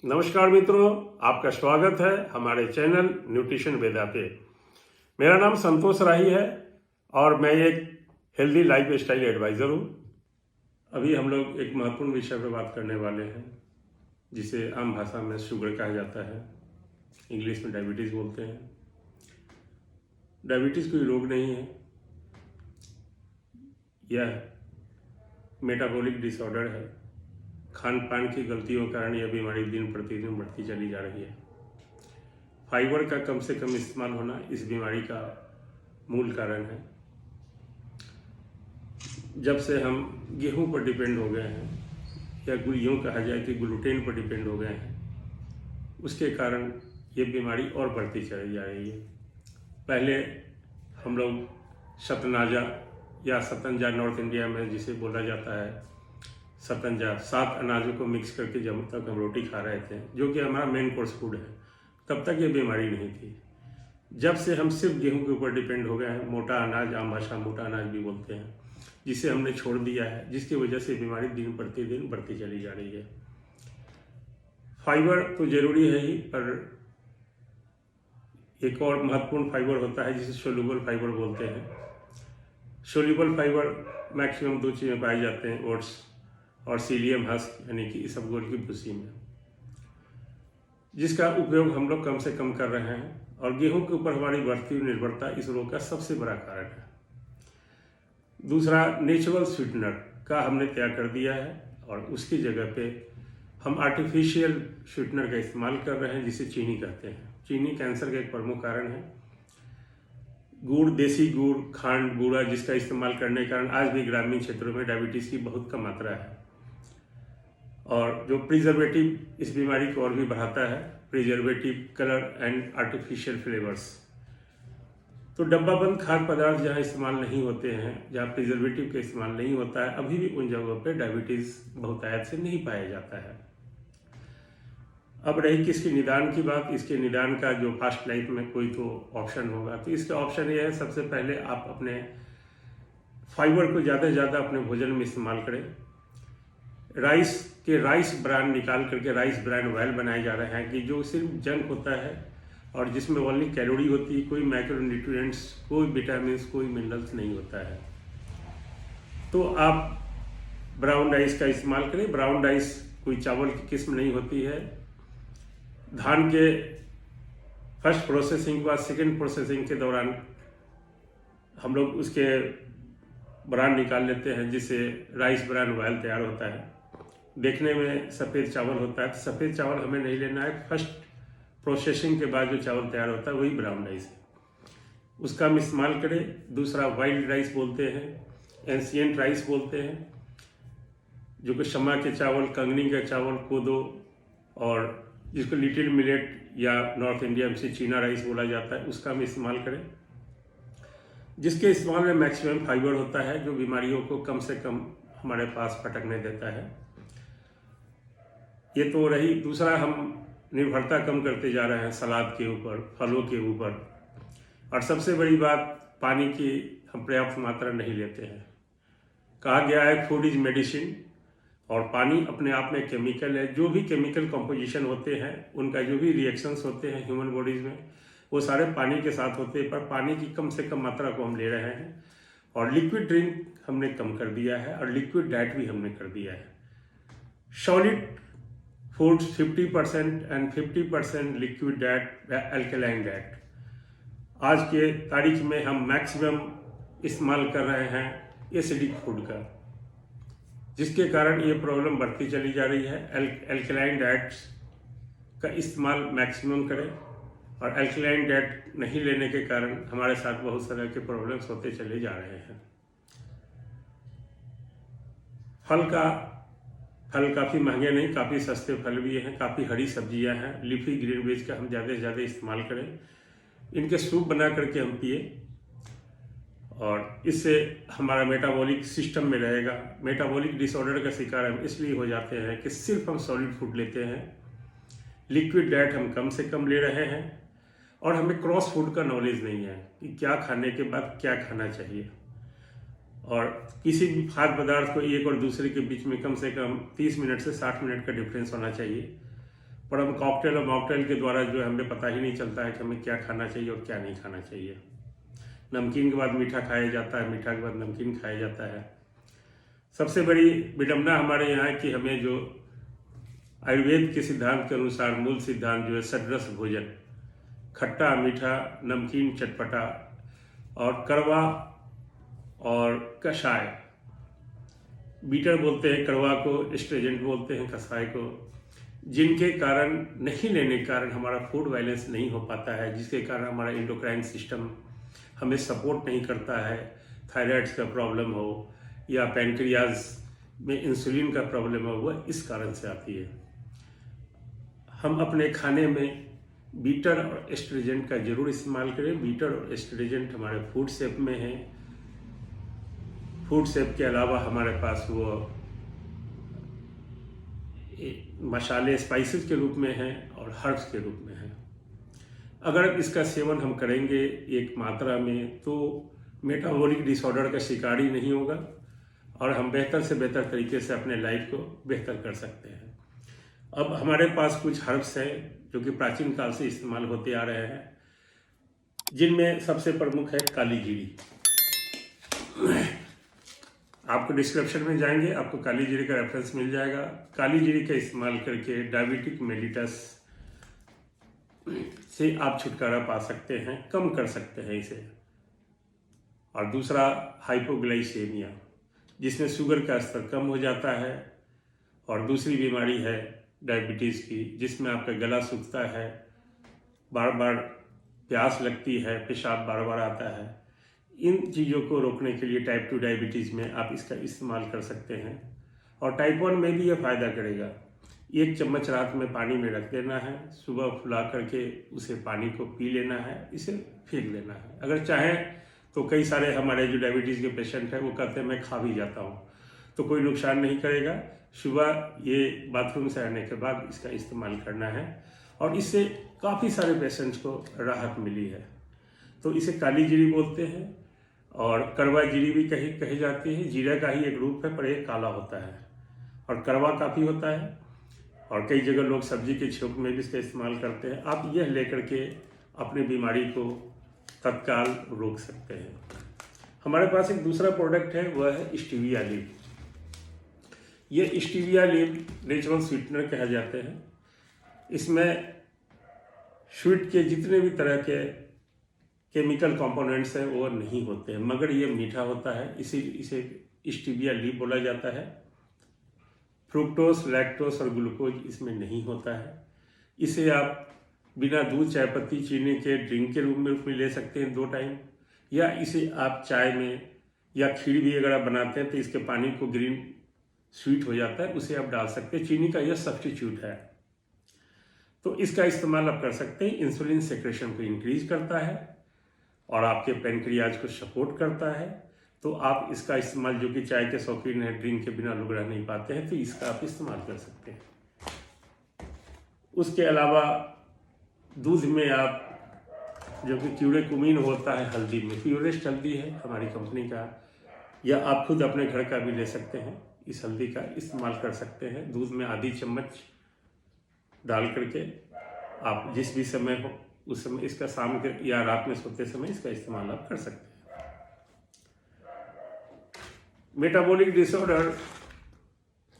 नमस्कार मित्रों, आपका स्वागत है हमारे चैनल न्यूट्रिशन वेदा पे। मेरा नाम संतोष राही है और मैं एक हेल्दी लाइफ स्टाइल एडवाइज़र हूँ। अभी हम लोग एक महत्वपूर्ण विषय पर बात करने वाले हैं जिसे आम भाषा में शुगर कहा जाता है, इंग्लिश में डायबिटीज़ बोलते हैं। डायबिटीज़ कोई रोग नहीं है, यह मेटाबॉलिक डिसऑर्डर है। खान पान की गलतियों के कारण यह बीमारी दिन प्रतिदिन बढ़ती चली जा रही है। फाइबर का कम से कम इस्तेमाल होना इस बीमारी का मूल कारण है। जब से हम गेहूं पर डिपेंड हो गए हैं या यूँ कहा जाए कि ग्लूटेन पर डिपेंड हो गए हैं, उसके कारण ये बीमारी और बढ़ती चली जा रही है। पहले हम लोग सतनाजा या सतंजा, नॉर्थ इंडिया में जिसे बोला जाता है सतंजा, 7 अनाजों को मिक्स करके जब तक हम रोटी खा रहे थे, जो कि हमारा मेन कोर्स फूड है, तब तक ये बीमारी नहीं थी। जब से हम सिर्फ गेहूं के ऊपर डिपेंड हो गए हैं, मोटा अनाज, आम भाषा मोटा अनाज भी बोलते हैं, जिसे हमने छोड़ दिया है, जिसकी वजह से बीमारी दिन प्रतिदिन बढ़ती चली जा रही है। फाइबर तो जरूरी है ही, पर एक और महत्वपूर्ण फाइबर होता है जिसे सोल्यूबल फाइबर बोलते हैं। सोल्यूबल फाइबर मैक्सिमम 2 चीज़ें पाए जाते हैं, ओट्स और सीलियम हस्क यानी कि इसबगोल की भूसी में, जिसका उपयोग हम लोग कम से कम कर रहे हैं। और गेहूं के ऊपर हमारी बढ़ती हुई निर्भरता इस रोग का सबसे बड़ा कारण है। दूसरा, नेचुरल स्वीटनर का हमने त्याग कर दिया है और उसकी जगह पे हम आर्टिफिशियल स्वीटनर का इस्तेमाल कर रहे हैं, जिसे चीनी कहते हैं। चीनी कैंसर का एक प्रमुख कारण है। गुड़, देसी गुड़, खांड, बूरा, जिसका इस्तेमाल करने के कारण आज भी ग्रामीण क्षेत्रों में डायबिटीज़ की बहुत कम मात्रा है। और जो प्रिजर्वेटिव इस बीमारी को और भी बढ़ाता है, preservative, colour and artificial flavours. तो डब्बाबंद खाद्य पदार्थ जहाँ इस्तेमाल नहीं होते हैं, जहाँ प्रिजर्वेटिव का इस्तेमाल नहीं होता है, अभी भी उन जगहों पे डायबिटीज़ बहुतायत से नहीं पाया जाता है। अब रही किसकी निदान की बात, इसके निदान का जो फास्ट लाइफ में कोई तो ऑप्शन होगा, तो इसका ऑप्शन ये है, सबसे पहले आप अपने फाइबर को ज़्यादा से ज़्यादा अपने भोजन में इस्तेमाल करें। राइस ब्रान निकाल करके राइस ब्रान ऑयल बनाए जा रहे हैं कि जो सिर्फ जंक होता है और जिसमें ओनली कैलोरी होती है, कोई माइक्रोन्यूट्रिएंट्स, कोई विटामिन, कोई मिनरल्स नहीं होता है। तो आप ब्राउन राइस का इस्तेमाल करें। ब्राउन राइस कोई चावल की किस्म नहीं होती है। धान के फर्स्ट प्रोसेसिंग के बाद सेकेंड प्रोसेसिंग के दौरान हम लोग उसके ब्रान निकाल लेते हैं, जिससे राइस ब्रान ऑयल तैयार होता है। देखने में सफ़ेद चावल होता है, सफ़ेद चावल हमें नहीं लेना है। फर्स्ट प्रोसेसिंग के बाद जो चावल तैयार होता है वही ब्राउन राइस है, उसका हम इस्तेमाल करें। दूसरा, वाइल्ड राइस बोलते हैं, एंशिएंट राइस बोलते हैं, जो कि शमा के चावल, कंगनी का चावल, कोदो, और जिसको लिटिल मिलेट या नॉर्थ इंडिया में से चीना राइस बोला जाता है, उसका हम इस्तेमाल करें, जिसके इस्तेमाल में मैक्सिमम फाइबर होता है, जो बीमारियों को कम से कम हमारे पास फटकने देता है। ये तो रही। दूसरा, हम निर्भरता कम करते जा रहे हैं सलाद के ऊपर, फलों के ऊपर, और सबसे बड़ी बात, पानी की हम पर्याप्त मात्रा नहीं लेते हैं। कहा गया है फूड इज मेडिसिन, और पानी अपने आप में केमिकल है। जो भी केमिकल कंपोजिशन होते हैं, उनका जो भी रिएक्शंस होते हैं ह्यूमन बॉडीज में, वो सारे पानी के साथ होते हैं। पर पानी की कम से कम मात्रा को हम ले रहे हैं, और लिक्विड ड्रिंक हमने कम कर दिया है, और लिक्विड डाइट भी हमने कर दिया है। Solid food 50% and 50% liquid diet, alkaline diet. आज के तारीख में हम मैक्सिमम इस्तेमाल कर रहे हैं एसिडिक फूड का, जिसके कारण ये प्रॉब्लम बढ़ती चली जा रही है। अल्कलाइन डाइट्स का इस्तेमाल मैक्सिमम करें, और अल्कलाइन डाइट नहीं लेने के कारण हमारे साथ बहुत सारे के प्रॉब्लम्स होते चले जा रहे हैं। फल काफ़ी महंगे नहीं, काफ़ी सस्ते फल भी हैं, काफ़ी हरी सब्जियां हैं। लीफी ग्रीन वेज का हम ज़्यादा से ज़्यादा इस्तेमाल करें। इनके सूप बना करके हम पिए, और इससे हमारा मेटाबॉलिक सिस्टम में रहेगा। मेटाबॉलिक डिसऑर्डर का शिकार हम इसलिए हो जाते हैं कि सिर्फ हम सॉलिड फूड लेते हैं, लिक्विड डाइट हम कम से कम ले रहे हैं, और हमें क्रॉस फूड का नॉलेज नहीं है कि क्या खाने के बाद क्या खाना चाहिए। और किसी भी खाद्य पदार्थ को एक और दूसरे के बीच में कम से कम 30 मिनट से 60 मिनट का डिफरेंस होना चाहिए। पर हम कॉकटेल और मॉकटेल के द्वारा जो है हमें पता ही नहीं चलता है कि हमें क्या खाना चाहिए और क्या नहीं खाना चाहिए। नमकीन के बाद मीठा खाया जाता है, मीठा के बाद नमकीन खाया जाता है। सबसे बड़ी विडंबना हमारे यहाँ है कि हमें जो आयुर्वेद के सिद्धांत के अनुसार मूल सिद्धांत जो है षड्रस भोजन, खट्टा, मीठा, नमकीन, चटपटा और कड़वा और कषाय, बीटर बोलते हैं कड़वा को, स्ट्रेजेंट बोलते हैं कषाय को, जिनके कारण नहीं लेने के कारण हमारा फूड बैलेंस नहीं हो पाता है, जिसके कारण हमारा एंडोक्राइन सिस्टम हमें सपोर्ट नहीं करता है। थायराइड का प्रॉब्लम हो या पैनक्रियाज में इंसुलिन का प्रॉब्लम हो, वह इस कारण से आती है। हम अपने खाने में बीटर और एस्ट्रेजेंट का जरूर इस्तेमाल करें। बीटर और एस्ट्रेजेंट हमारे फूड शेप में है। फूड शेप के अलावा हमारे पास वो मसाले स्पाइसेस के रूप में हैं और हर्ब्स के रूप में हैं। अगर इसका सेवन हम करेंगे एक मात्रा में तो मेटाबॉलिक डिसऑर्डर का शिकार ही नहीं होगा और हम बेहतर से बेहतर तरीके से अपने लाइफ को बेहतर कर सकते हैं। अब हमारे पास कुछ हर्ब्स हैं जो कि प्राचीन काल से इस्तेमाल होते आ रहे हैं, जिनमें सबसे प्रमुख है काली जीरी। आपको डिस्क्रिप्शन में जाएंगे, आपको काली जीरी का रेफरेंस मिल जाएगा। काली जीरी का इस्तेमाल करके डायबिटिक मेलिटस से आप छुटकारा पा सकते हैं, कम कर सकते हैं इसे। और दूसरा हाइपोग्लाइसेमिया, जिसमें शुगर का स्तर कम हो जाता है। और दूसरी बीमारी है डायबिटीज़ की, जिसमें आपका गला सूखता है, बार बार प्यास लगती है, पेशाब बार बार आता है। इन चीज़ों को रोकने के लिए टाइप 2 डायबिटीज़ में आप इसका इस्तेमाल कर सकते हैं। और टाइप 1 में भी यह फ़ायदा करेगा। 1 चम्मच रात में पानी में रख देना है, सुबह फुला करके उसे पानी को पी लेना है, इसे फेंक देना है। अगर चाहें तो कई सारे हमारे जो डायबिटीज़ के पेशेंट हैं वो कहते हैं मैं खा भी जाता हूँ, तो कोई नुकसान नहीं करेगा। सुबह ये बाथरूम से आने के बाद इसका इस्तेमाल करना है और इससे काफ़ी सारे पेशेंट्स को राहत मिली है। तो इसे काली जीरी बोलते हैं और करवा जीरी भी कही जाती है। जीरा का ही एक रूप है पर यह काला होता है और करवा काफ़ी होता है। और कई जगह लोग सब्जी के छिलक में भी इसका इस्तेमाल करते हैं। आप यह लेकर के अपनी बीमारी को तत्काल रोक सकते हैं। हमारे पास एक दूसरा प्रोडक्ट है, वह है स्टीविया लीफ। ये स्टीविया लीफ नेचुरल स्वीटनर कहा जाते हैं। इसमें स्वीट के जितने भी तरह के केमिकल कंपोनेंट्स हैं वो नहीं होते हैं, मगर ये मीठा होता है, इसे स्टीविया लीफ बोला जाता है। फ्रुक्टोस, लैक्टोस और ग्लूकोज इसमें नहीं होता है। इसे आप बिना दूध, चाय पत्ती, चीनी के ड्रिंक के रूप में ले सकते हैं 2 टाइम, या इसे आप चाय में या खीर भी अगर आप बनाते हैं तो इसके पानी को ग्रीन स्वीट हो जाता है, उसे आप डाल सकते हैं। चीनी का यह सब्स्टिट्यूट है, तो इसका इस्तेमाल आप कर सकते हैं। इंसुलिन सेक्रेशन को इंक्रीज करता है और आपके पैनक्रियाज को सपोर्ट करता है। तो आप इसका इस्तेमाल, जो कि चाय के शौकीन हैं, ड्रिंक के बिना लोग रह नहीं पाते हैं, तो इसका आप इस्तेमाल कर सकते हैं। उसके अलावा दूध में आप, जो कि क्यूरेकुमिन होता है हल्दी में, प्योरेस्ट हल्दी है हमारी कंपनी का, या आप खुद अपने घर का भी ले सकते हैं, इस हल्दी का इस्तेमाल कर सकते हैं। दूध में आधी चम्मच डाल करके आप जिस भी समय हो उस समय इसका, शाम के या रात में सोते समय इसका इस्तेमाल आप कर सकते हैं। मेटाबॉलिक डिसऑर्डर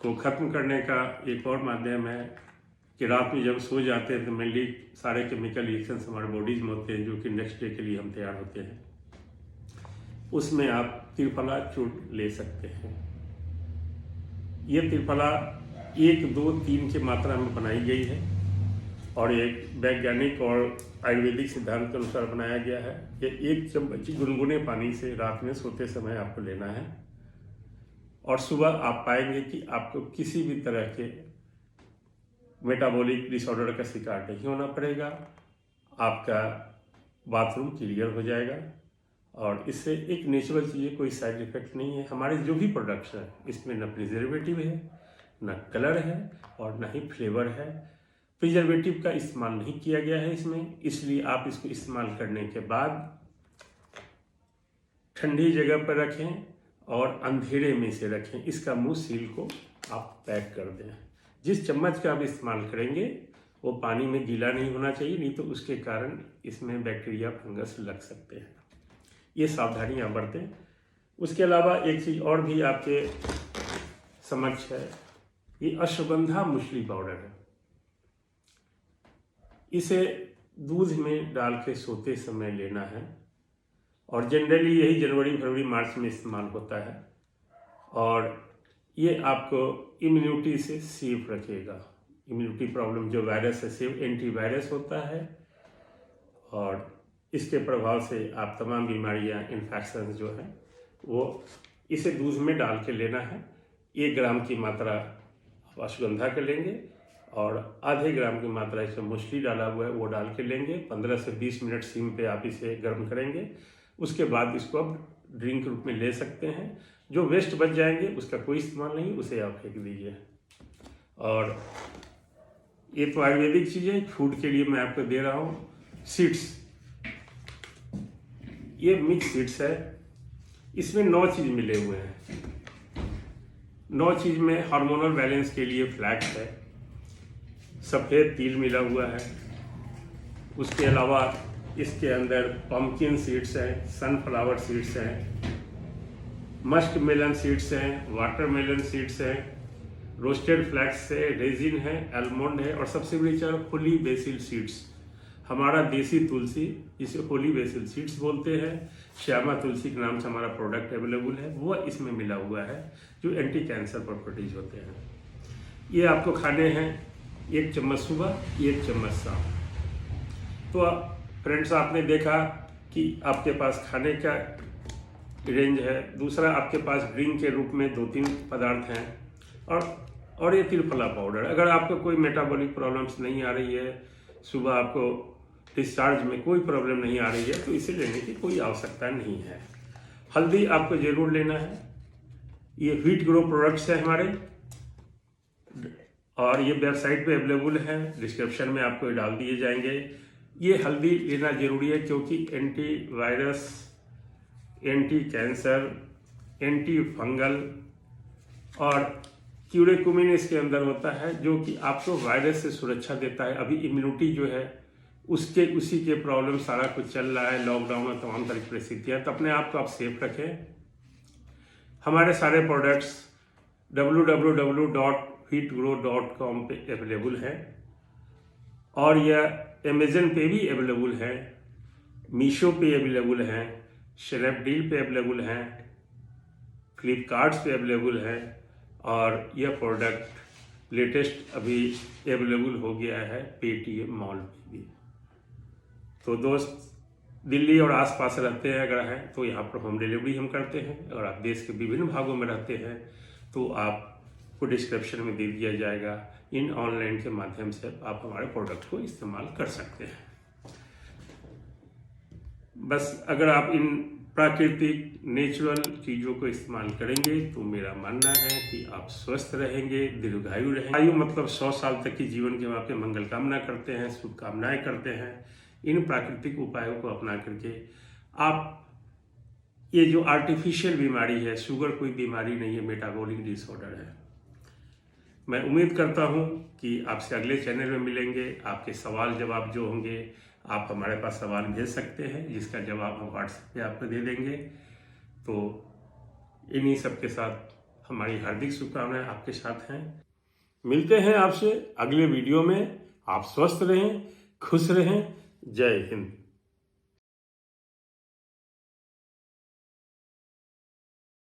को ख़त्म करने का एक और माध्यम है कि रात में जब सो जाते हैं तो मेनली सारे केमिकल रिएक्शंस हमारे बॉडीज में होते हैं, जो कि नेक्स्ट डे के लिए हम तैयार होते हैं। उसमें आप त्रिफला चूर्ण ले सकते हैं। ये त्रिफला 1, 2, 3 की मात्रा में बनाई गई है और एक वैज्ञानिक और आयुर्वेदिक सिद्धांत के अनुसार बनाया गया है। ये 1 चम्मच गुनगुने पानी से रात में सोते समय आपको लेना है और सुबह आप पाएंगे कि आपको किसी भी तरह के मेटाबॉलिक डिसऑर्डर का शिकार नहीं होना पड़ेगा। आपका बाथरूम क्लियर हो जाएगा और इससे एक नेचुरल चीज़ है, कोई साइड इफेक्ट नहीं है। हमारे जो भी प्रोडक्ट्स हैं इसमें न प्रिजर्वेटिव है, न कलर है और न ही फ्लेवर है। प्रिजर्वेटिव का इस्तेमाल नहीं किया गया है इसमें, इसलिए आप इसको इस्तेमाल करने के बाद ठंडी जगह पर रखें और अंधेरे में से रखें। इसका मुंह सील को आप पैक कर दें। जिस चम्मच का आप इस्तेमाल करेंगे वो पानी में गीला नहीं होना चाहिए, नहीं तो उसके कारण इसमें बैक्टीरिया फंगस लग सकते हैं। ये सावधानियाँ बरतें। उसके अलावा एक चीज़ और भी आपके समक्ष है, ये अश्वगंधा मूसली पाउडर है। इसे दूध में डाल के सोते समय लेना है और जनरली यही जनवरी फरवरी मार्च में इस्तेमाल होता है और ये आपको इम्यूनिटी से सेफ रखेगा। इम्यूनिटी प्रॉब्लम जो वायरस है, सेफ एंटीवायरस होता है और इसके प्रभाव से आप तमाम बीमारियां, इन्फेक्शन जो है वो इसे दूध में डाल के लेना है। 1 ग्राम की मात्रा आप अश्वगंधा के लेंगे और आधे ग्राम की मात्रा इसमें मूसली डाला हुआ है वो डाल के लेंगे। 15 से 20 मिनट सिम पे आप इसे गर्म करेंगे। उसके बाद इसको आप ड्रिंक रूप में ले सकते हैं। जो वेस्ट बच जाएंगे उसका कोई इस्तेमाल नहीं, उसे आप फेंक दीजिए। और ये तो आयुर्वेदिक चीज़ें, फूड के लिए मैं आपको दे रहा हूँ सीड्स। ये मिक्स सीड्स है, इसमें 9 चीज़ मिले हुए हैं। 9 चीज़ में हार्मोनल बैलेंस के लिए फ्लैक्स है, सफ़ेद तिल मिला हुआ है, उसके अलावा इसके अंदर पम्पकिन सीड्स हैं, सनफ्लावर सीड्स हैं, मस्क मेलन सीड्स हैं, वाटरमेलन सीड्स हैं, रोस्टेड फ्लैक्स है, रेजिन है, आलमंड है और सबसे बड़ी चीज़ होली बेसिल सीड्स। हमारा देसी तुलसी, जिसे होली बेसिल सीड्स बोलते हैं, श्यामा तुलसी के नाम से हमारा प्रोडक्ट अवेलेबल है, वो इसमें मिला हुआ है जो एंटी कैंसर प्रॉपर्टीज होते हैं। ये आपको खाने हैं 1 चम्मच सुबह, 1 चम्मच शाम। तो फ्रेंड्स, आपने देखा कि आपके पास खाने का रेंज है। दूसरा, आपके पास ड्रिंक के रूप में 2-3 पदार्थ हैं और ये त्रिफला पाउडर। अगर आपको कोई मेटाबॉलिक प्रॉब्लम्स नहीं आ रही है, सुबह आपको डिस्चार्ज में कोई प्रॉब्लम नहीं आ रही है, तो इसे लेने की कोई आवश्यकता नहीं है। हल्दी आपको जरूर लेना है। ये व्हीट ग्रो प्रोडक्ट्स है हमारे और ये वेबसाइट पे अवेलेबल है, डिस्क्रिप्शन में आपको डाल दिए जाएंगे। ये हल्दी लेना जरूरी है क्योंकि anti virus, anti cancer, anti fungal और क्यूरेकुमिन इसके अंदर होता है जो कि आपको वायरस से सुरक्षा देता है। अभी इम्यूनिटी जो है उसी के प्रॉब्लम सारा कुछ चल रहा है, लॉकडाउन में तमाम तरह की परिस्थितियाँ, तो अपने आप को आप सेफ रखें। हमारे सारे प्रोडक्ट्स www.wheatgrow.com पे अवेलेबल है और यह अमेजन पे भी अवेलेबल है, मीशो पे अवेलेबल है, स्नैपडील पे अवेलेबल है, फ्लिपकार्ट पे अवेलेबल है और यह प्रोडक्ट लेटेस्ट अभी अवेलेबल हो गया है पेटीएम मॉल पे भी। तो दोस्त, दिल्ली और आसपास रहते हैं अगर हैं तो यहाँ पर होम डिलीवरी हम करते हैं। और आप देश के विभिन्न भागों में रहते हैं तो आपको डिस्क्रिप्शन में दे दिया जाएगा। इन ऑनलाइन के माध्यम से आप हमारे प्रोडक्ट को इस्तेमाल कर सकते हैं। बस अगर आप इन प्राकृतिक नेचुरल चीज़ों को इस्तेमाल करेंगे तो मेरा मानना है कि आप स्वस्थ रहेंगे, दीर्घायु रहेंगे। आयु मतलब 100 साल तक की जीवन की हम आपके मंगल कामना करते हैं, शुभकामनाएं करते हैं। इन प्राकृतिक उपायों को अपना करके आप, ये जो आर्टिफिशियल बीमारी है, शुगर कोई बीमारी नहीं है, मेटाबॉलिक डिसऑर्डर है। मैं उम्मीद करता हूं कि आपसे अगले चैनल में मिलेंगे। आपके सवाल जवाब जो होंगे आप हमारे पास सवाल भेज सकते हैं, जिसका जवाब हम व्हाट्सएप पे आपको दे देंगे। तो इन्हीं सब के साथ हमारी हार्दिक शुभकामनाएं आपके साथ हैं। मिलते हैं आपसे अगले वीडियो में। आप स्वस्थ रहें, खुश रहें। जय हिंद।